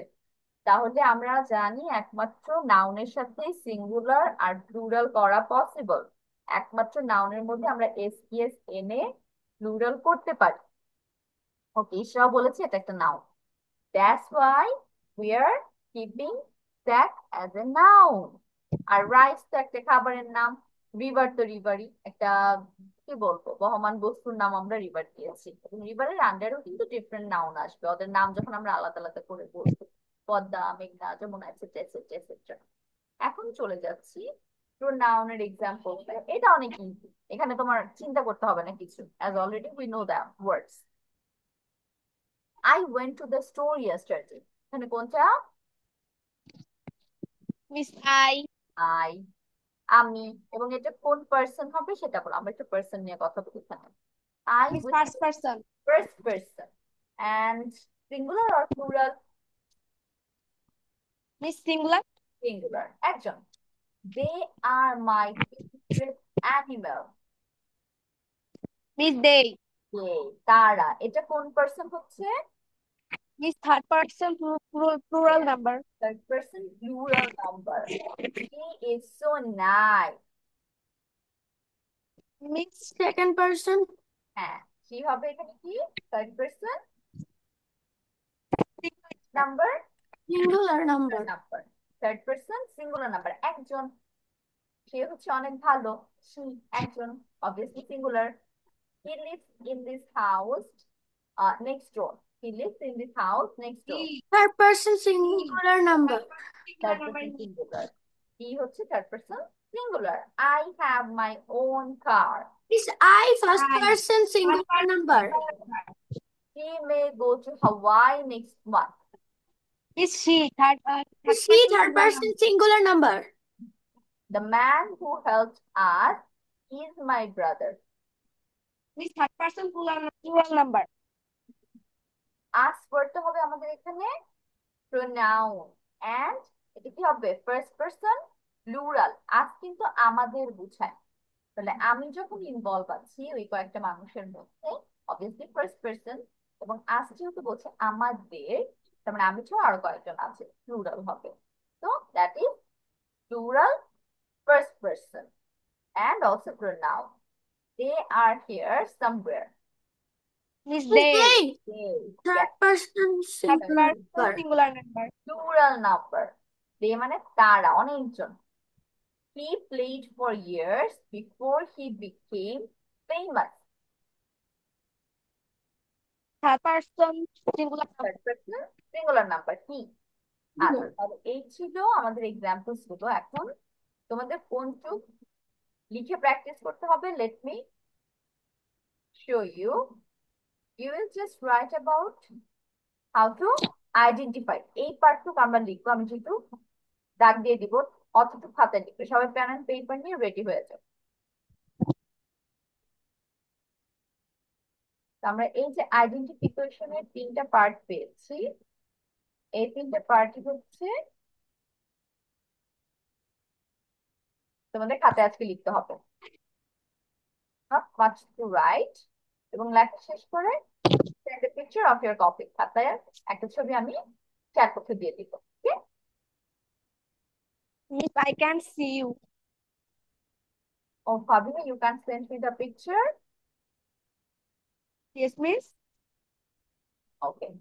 তাহলে আমরা জানি একমাত্র নাউনের সাথে সিঙ্গুলার আর প্লুরাল করা পসিবল। একমাত্র নাউনের মধ্যে আমরা এস এস এনে প্লুরাল করতে পারি। ওকে, ইশরাও বলেছে এটা একটা noun. That's why we are keeping that as a noun. আর রাইস তো একটা খাবারের নাম, রিভার তো রিভারই একটা, কি বলবো, বহমান বস্তুর নাম আমরা রিভার দিয়েছি। এবং রিভারের আন্ডারও কিন্তু ডিফারেন্ট নাউন আসবে, ওদের নাম যখন আমরা আলাদা আলাদা করে বলবো, পদ্মা, মেঘনা, যমুনা, এটসেট্রা এটসেট্রা এটসেট্রা। এখন চলে যাচ্ছি প্রোনাউনের এক্সাম্পল। এটা অনেক ইজি, এখানে তোমার চিন্তা করতে হবে না কিছু, as already we know the words. I went to the store yesterday. এখানে কোনটা? Miss, I, আমি। এবং এটা কোন পার্সন হবে সেটা বলো, আমরা একটা পার্সন নিয়ে কথা বলি এখানে। I Miss, with first person. first person and singular or plural? Miss, singular. Singular, একজন। They are my favorite animal. Miss, they. They, তারা, এটা কোন পার্সন হচ্ছে? Miss, third person plural Yeah, number. third person plural number. He is so nice. Miss, Second person, হ্যাঁ, he হবে এখানে কি? Third person number, singular number. Number. Third person singular number, একজন। সে হচ্ছে অনেক ভালো। সে একজন, obviously singular. He lives in this house next door. He lives in this house next door. He, Third person he, singular number. Third person singular. He হচ্ছে third person singular. I have my own car. Is I first I, person singular number? He may go to Hawaii next month. is she third Is she person third person singular number? The man who helped us is my brother. is third person plural number. Us পড়তে হবে আমাদের এখানে pronoun, and এটা কি হবে first person plural. আজ কিন্তু আমাদের বুঝায়, তাহলে আমি যখন ইনভলভ আছি ওই কয়েকটা মানুষের মধ্যে, অবভিয়াসলি ফার্স্ট পারসন, এবং আজ যেহেতু বলছে আমাদের, তার মানে আমি ছাড়া আরো কয়েকজন আছে, প্লুরাল হবে। তো that is plural first person and also pronoun. They are here somewhere. Is Is they they They, third yes, person third singular person number? singular number. plural number. They মানে তারা, অনেকজন। He played for years before he became famous. Third person singular number. Third person singular number he. আচ্ছা, তাহলে এই ছিল আমাদের examples গুলো। এখন তোমাদের কোনটুক লিখে প্র্যাকটিস করতে হবে, let me show you. You will just write about how to identify. এই পার্টটুক আমরা লিখবো, আমি যেহেতু দাগ দিয়ে দিব, অতটুকু খাতায় লিখবে। সবাই পেন এন্ড পেপার নিয়ে রেডি হয়ে যাও। তো আমরা এই যে আইডেন্টিফিকেশনের তিনটা পার্ট পেয়েছি, এই তিনটা পার্টই হচ্ছে তোমাদের খাতায় আজকে লিখতে হবে। মাচ টু রাইট, এবং লেখা শেষ করে send a picture of your copy. খাতায় একটা ছবি আমি চ্যাট করতে দিয়ে দিব। ওকে? Miss, I can see you. O Fabio, you can send me the picture. Yes, miss. Okay.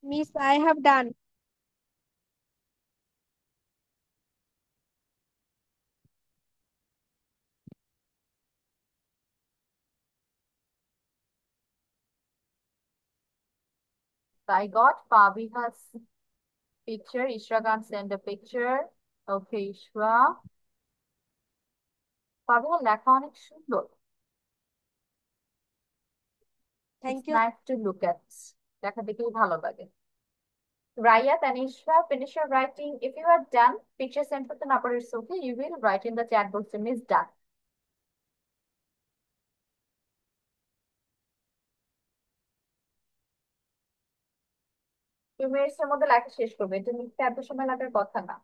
Miss, I have done. I got Fabiha's picture. Ishra can send a picture. Okay, Ishra. Fabiha লেখা অনেক সুন্দর. It's Thank you. nice to look at. লেখা দেখেই ভালো লাগে. Raya, Tanisha, finish your writing. If you are done, picture send করতে না পারো, it's okay. You will write in the chat box. Miss done. তুমি মিনিটসের মধ্যে লেখা শেষ করবে, এটা লিখতে এত সময় লাগার কথা না.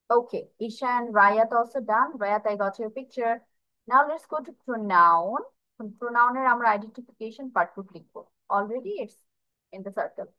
Okay, Isha and Rayat also done. Rayat, I got your picture. Now let's go to pronoun. Pronoun এর আমরা identification part টু লিখবো. Already it's in the circle.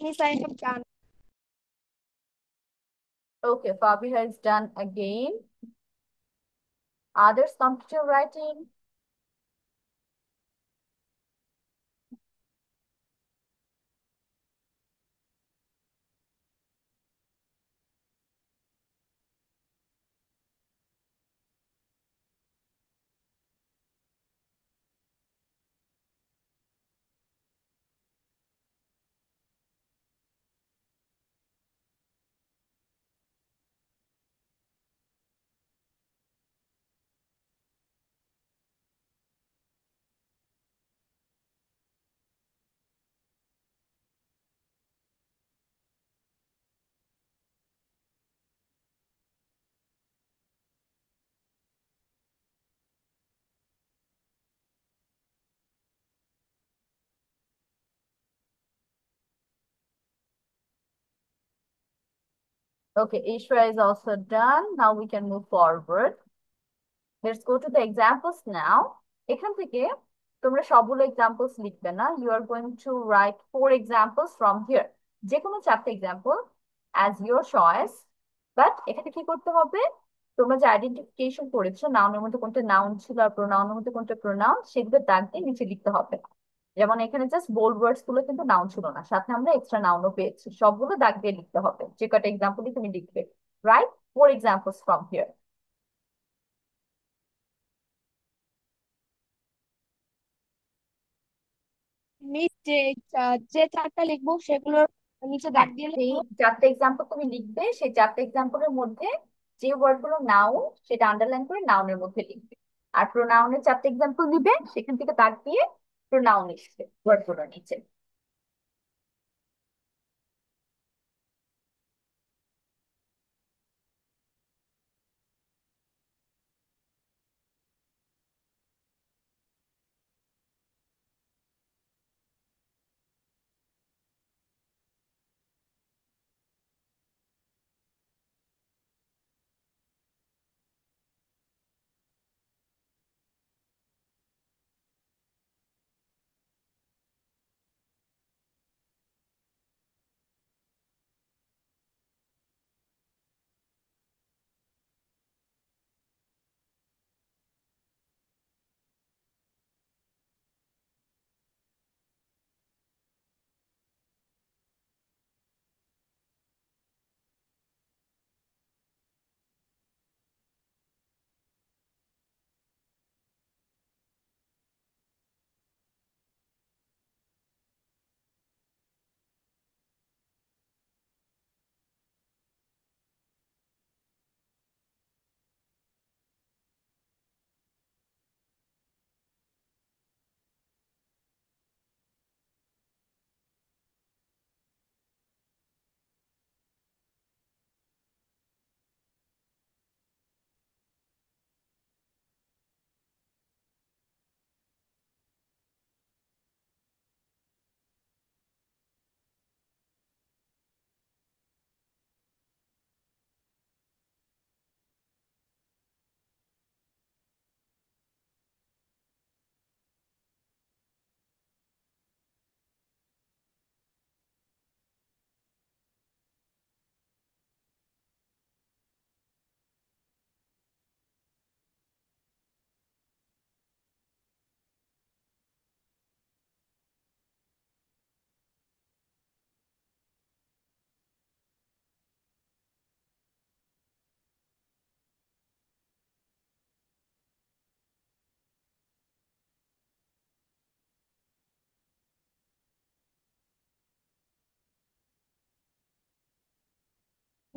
Miss, I have done. Okay, Fabi has done again. Others computer writing. Okay, Ishra is also done. Now we can move forward. Let's go to the examples now. এখান থেকে তোমরা সবগুলো examples লিখবে না, you are going to write 4 examples from here, যে কোনো 4টে example as your choice. But এখানে কি করতে হবে, তোমরা যে আইডেন্টিফিকেশন করেছো নাউনের মধ্যে কোনটা নাউন ছিল আর প্রোনাউনের মধ্যে কোনটা প্রোনাউন, সেগুলো দাগ দিয়ে নিচে লিখতে হবে। যেমন এখানে জাস্ট বোল্ড ওয়ার্ডস গুলো কিন্তু নাউন ছিল না, সাথে আমরা এক্সট্রা নাউনও পেয়েছি, সবগুলো দাগ দিয়ে লিখতে হবে যে কটা এক্সাম্পলই তুমি লিখবে। Right 4 examples from here. Miss, যে চারটা লিখবো সেগুলোর নিচে দাগ হ্যাঁ, দিয়ে সেই লিখবো। 4টে এক্সাম্পল তুমি লিখবে, সেই 4টে এক্সাম্পলের মধ্যে যে ওয়ার্ড গুলো নাউন সেটা আন্ডারলাইন করে নাউনের মধ্যে লিখবে। আর প্রোনাউনের 4টে এক্সাম্পল দিবে, সেখান থেকে দাগ দিয়ে প্রোনাউন লিখবে ওয়ার্ড গুলো নিচে।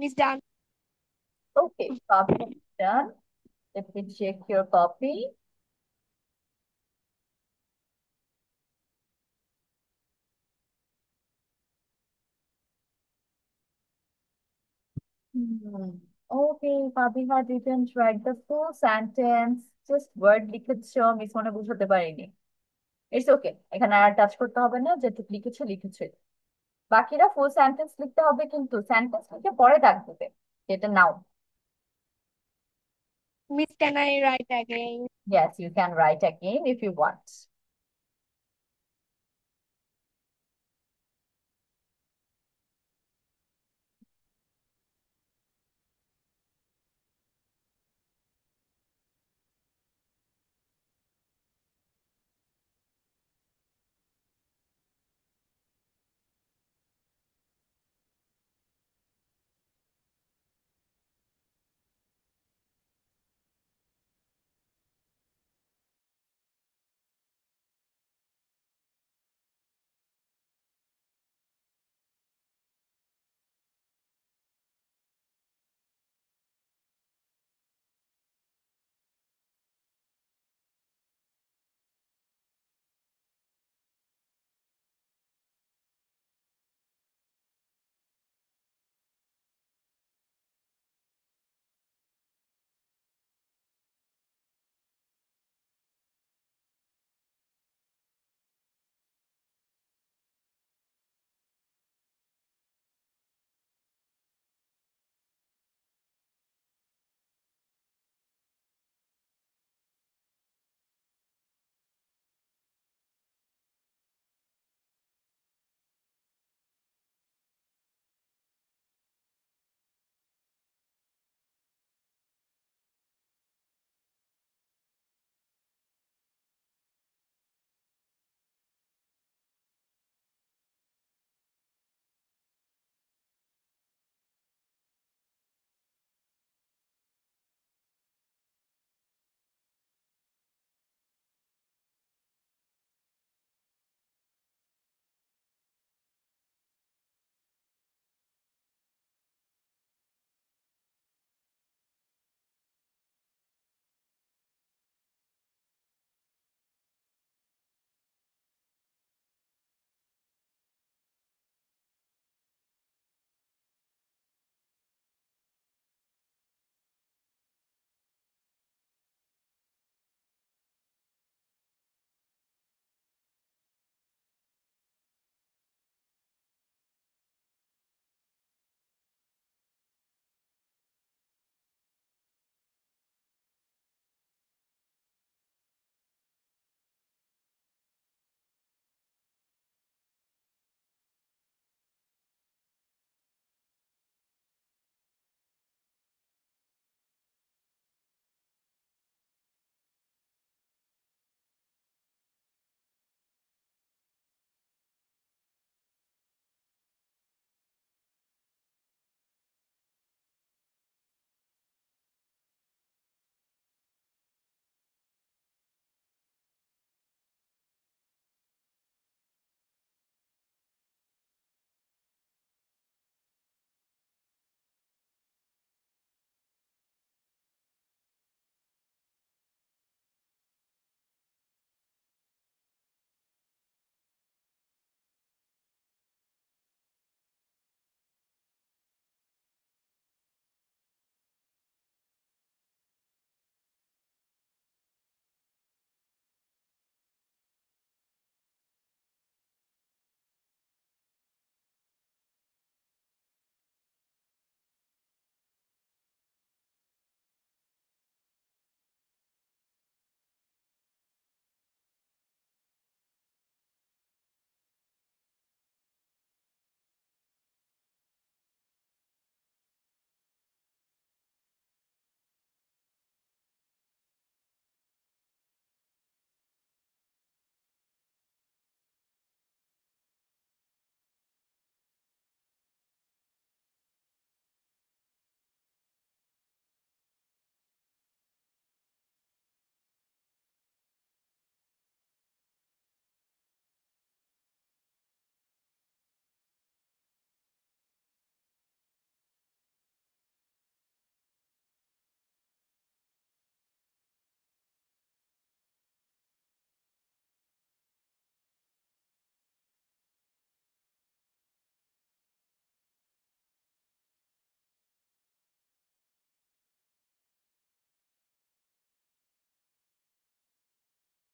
Miss, done. Okay, copy is done. Let me check your copy. Hmm. Okay, Bobby had written write the full sentence. Just word লিখেছো, মিস মনে বুঝতে পারিনি। ইটস ওকে, এখানে আর টাচ করতে হবে না, যেটুকু লিখেছো লিখেছো। বাকিরা ফুল সেন্টেন্স লিখতে হবে, কিন্তু সেন্টেন্স লিখে পরে দাগ দেবে, যেটা নাও। Miss, can I write again? Yes, you can write again if you want.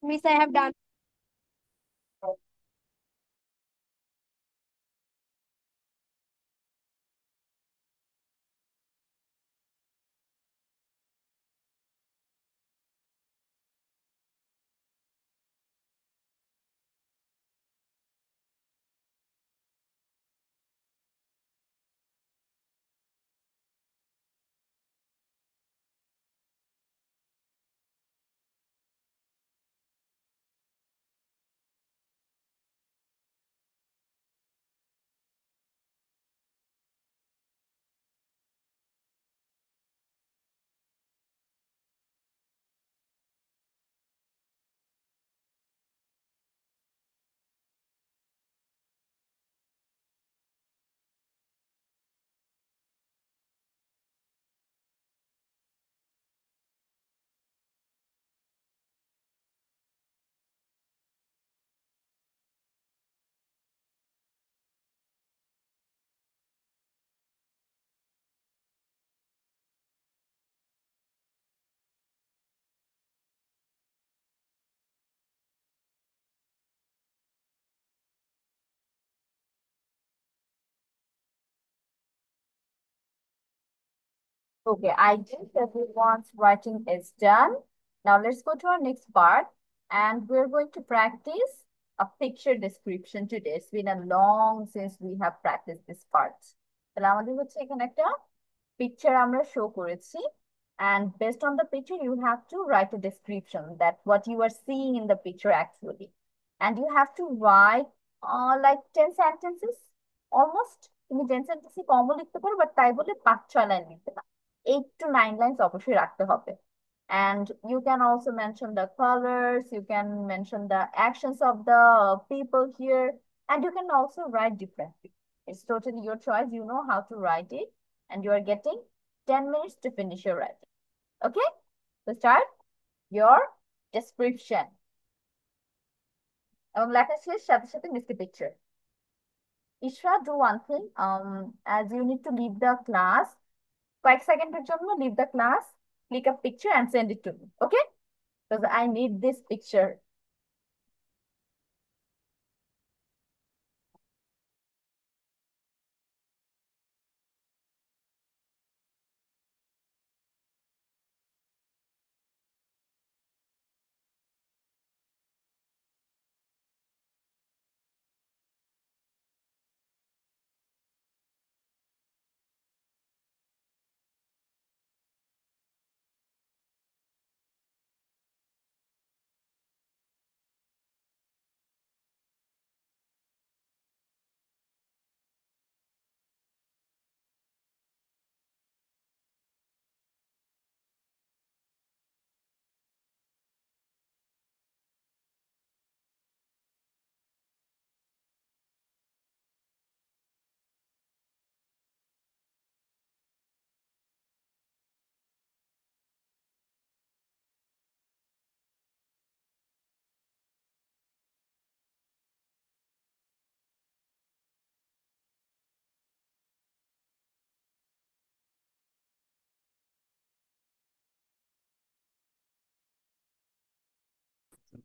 Miss, I have done. Okay, I guess everyone's writing is done. Now let's go to our next part, and we're going to practice a picture description today. It's been a long since we have practiced this part. তাহলে আমাদের হচ্ছে এখানে একটা picture আমরা show করেছি, and based on the picture you have to write a description that what you are seeing in the picture actually, and you have to write like 10 sentences almost. তুমি 10 সেন্টেন্সই কমও লিখতে পারো, বাট তাই বলে 5-6 line লিখতে না, 8 to 9 lines অবশ্যই রাখতে হবে। And you can also mention the colors, you can mention the actions of the people here, and you can also write differently. It's totally your choice. You know how to write it, and you are getting 10 minutes to finish your writing. Okay? So start your description. এবং লেখা শেষ সাথে সাথে miss the picture. Ishra, do one thing. As you need to leave the class, কয়েক সেকেন্ডের জন্য leave the class, click a picture and send it to me. Okay? Because I need this picture.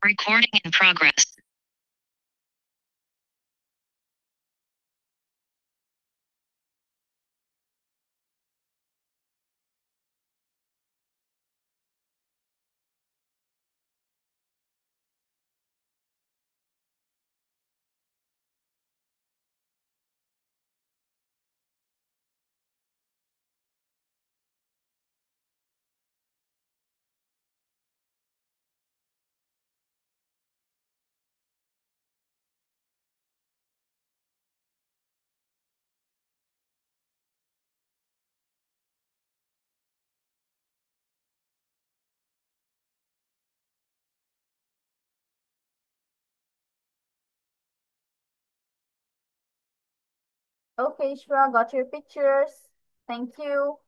Recording in progress. Okay, Ishra, got your pictures. Thank you.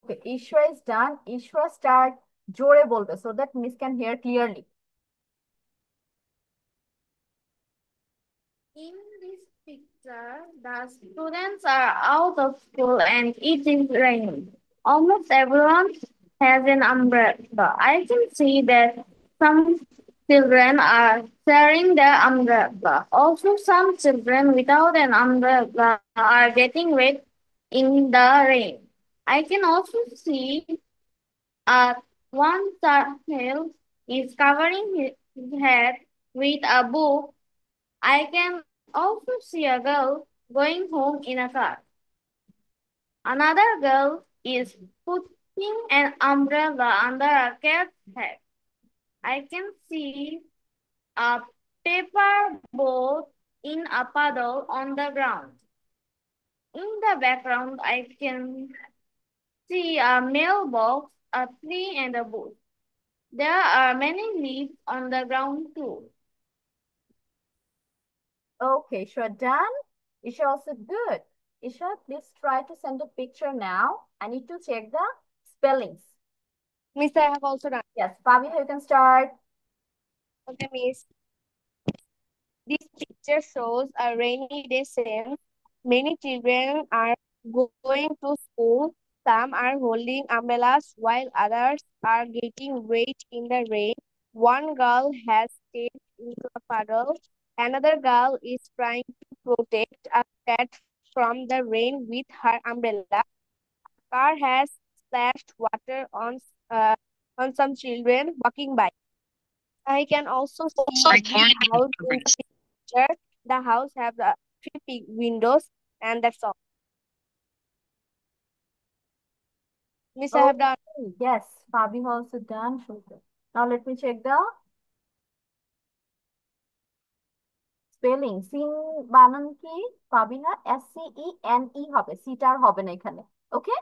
Okay, Ishra is done. Ishra start জোরে বলবে so that Miss can hear clearly. In this picture, the students are out of school and it is raining. Almost everyone has an umbrella. I can see that some children are sharing their umbrella. Also, some children without an umbrella are getting wet in the rain. I can also see one child is covering his head with a book. I can also see a girl going home in a car. Another girl is putting an umbrella under a cat's head. I can see a paper boat in a puddle on the ground. In the background, I can see a mailbox, a tree, and a bush. There are many leaves on the ground too. Okay, Ishra done. Ishra also good. Ishra, please try to send a picture now. I need to check the spellings. Miss, I have also done. Yes, Fabio, you can start. Okay, Miss. This picture shows a rainy day scene. Many children are going to school. Some are holding umbrellas while others are getting wet in the rain. One girl has stepped into a puddle. Another girl is trying to protect a cat from the rain with her umbrella. Car has splashed water on some children walking by. I can also see a big Recording in house in progress. the picture. The house have the three big windows, and that's all. Miss, I have done. Okay, yes, Fabio also done. Super. Now let me check the spelling সিন বানান কি পাবি না SCENE হবে সিটা আর হবে না এখানে ওকে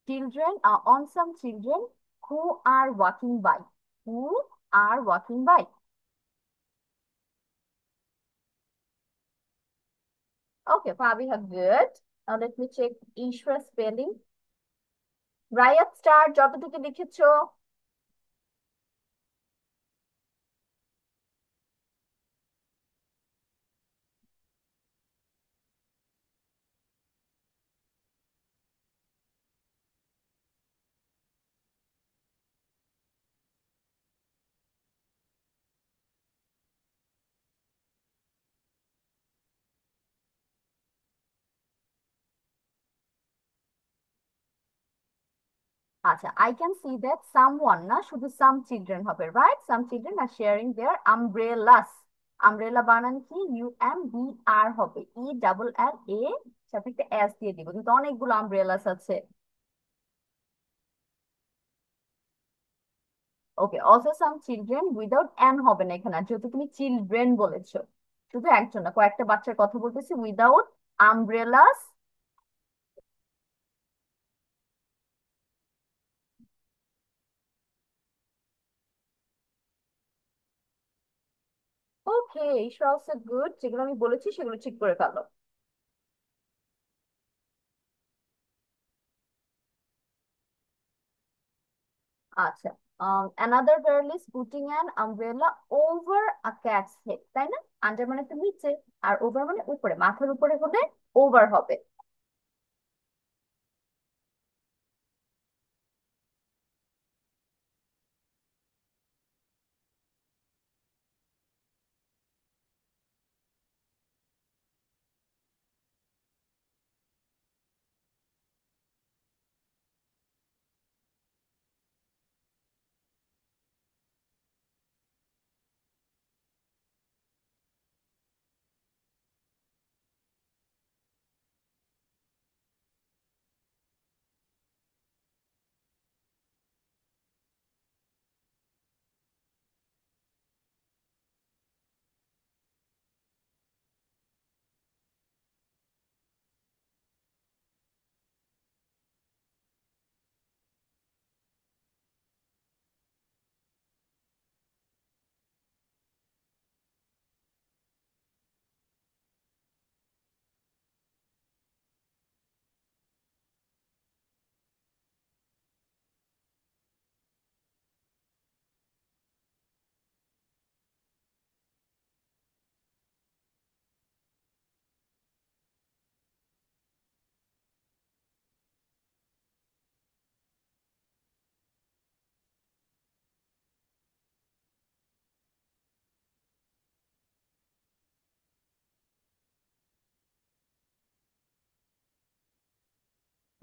children on some children who are walking by who are walking by okay Fabiha good now let me check Ishra spelling Raiyat star যতটুকু লিখেছো আচ্ছা I can see that someone না শুধু some children হবে right some children are sharing their umbrellas umbrella বানান কি UMBR হবে ERR সাথে একটা S দিয়ে দিব কিন্তু অনেকগুলো umbrellas আছে okay also some children without an হবে না এখানে আর যেহেতু তুমি চিলড্রেন বলেছো শুধু একজন না কয়েকটা বাচ্চার কথা বলতেছি without umbrellas okay it's also good যেগুলো আমি বলেছি সেগুলো ঠিক করে ফেলো আচ্ছা another girl is putting an umbrella over a cat's head তাই না আন্ডার মানে তো নিচে আর ওভার মানে উপরে মাথার উপরে হলে ওভার হবে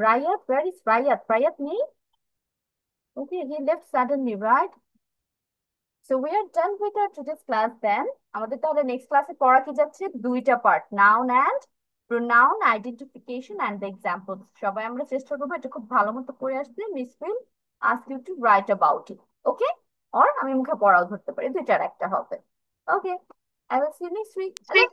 Rayat, where is Rayat? Rayat নেই? Okay, he left suddenly, right? So we are done with our today's class then. আমাদের তাহলে নেক্সট ক্লাসে পড়া কি যাচ্ছে? দুইটা part, noun and pronoun identification and the example. সবাই আমরা চেষ্টা করবো এটা খুব ভালো মতো করে আসতে। Miss will ask you to write about it, okay? Or আমি মুখে পড়াও ধরতে পারি, দুইটার একটা হবে। Okay, I will see you next week. Sweet.